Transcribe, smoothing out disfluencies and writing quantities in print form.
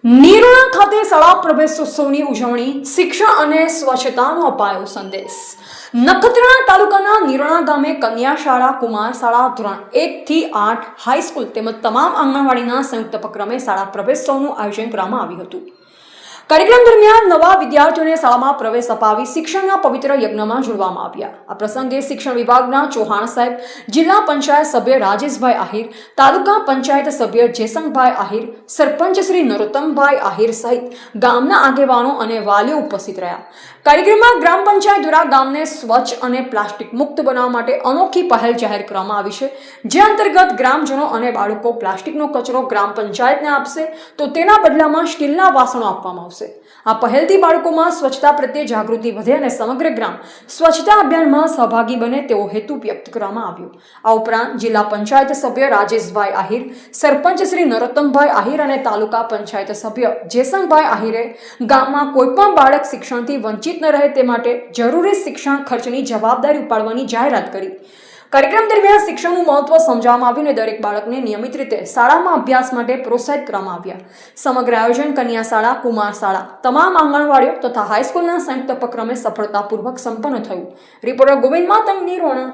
નિરોણા ખાતે શાળા પ્રવેશોત્સવની ઉજવણી, શિક્ષણ અને સ્વચ્છતાનો અપાયો સંદેશ। નખત્રાણા તાલુકાના નિરોણા ગામે કન્યા શાળા, કુમાર શાળા, ધોરણ 1 થી 8 હાઈસ્કૂલ તેમજ તમામ આંગણવાડીના સંયુક્ત ઉપક્રમે શાળા પ્રવેશોત્સવનું આયોજન કરવામાં આવ્યું હતું। કાર્યક્રમ દરમિયાન નવા વિદ્યાર્થીઓને શાળામાં પ્રવેશ અપાવી શિક્ષણના પવિત્ર યજ્ઞમાં જોડવામાં આવ્યા। આ પ્રસંગે શિક્ષણ વિભાગના ચૌહાણ સાહેબ, જિલ્લા પંચાયત સભ્ય રાજેશભાઈ આહિર, તાલુકા પંચાયત સભ્ય જેસંગભાઈ આહિર, સરપંચ શ્રી નરોત્તમભાઈ આહિર સહિત ગામના આગેવાનો અને વાલીઓ ઉપસ્થિત રહ્યા। કાર્યક્રમમાં ગ્રામ પંચાયત દ્વારા ગામને સ્વચ્છ અને પ્લાસ્ટિક મુક્ત બનાવવા માટે અનોખી પહેલ જાહેર કરવામાં આવી છે, જે અંતર્ગત ગ્રામજનો અને બાળકો પ્લાસ્ટિકનો કચરો ગ્રામ પંચાયતને આપશે તો તેના બદલામાં સ્ટીલના વાસણો આપવામાં આવશે। આ પહેલથી બાળકોમાં સ્વચ્છતા પ્રત્યે જાગૃતિ વધે અને સમગ્ર ગ્રામ સ્વચ્છતા અભિયાનમાં સહભાગી બને તેવો હેતુ વ્યક્ત કરવામાં આવ્યો। આ ઉપરાંત જિલ્લા પંચાયત સભ્ય રાજેશભાઈ આહિર, સરપંચ શ્રી નરોત્તમભાઈ આહિર અને તાલુકા પંચાયત સભ્ય જેસંગભાઈ આહિરે ગામમાં કોઈપણ બાળક શિક્ષણથી વંચિત ન રહે તે માટે જરૂરી શિક્ષણ ખર્ચની જવાબદારી ઉપાડવાની જાહેરાત કરી। કાર્યક્રમ દરમિયાન શિક્ષણનું મહત્વ સમજાવવામાં આવ્યું અને દરેક બાળકને નિયમિત રીતે શાળામાં અભ્યાસ માટે પ્રોત્સાહિત કરવામાં આવ્યા। સમગ્ર આયોજન કન્યા શાળા, કુમાર શાળા, તમામ આંગણવાડીઓ તથા હાઈસ્કૂલના સંયુક્ત ઉપક્રમે સફળતાપૂર્વક સંપન્ન થયું। રિપોર્ટર ગોવિંદ માતંગ, નિરોણા।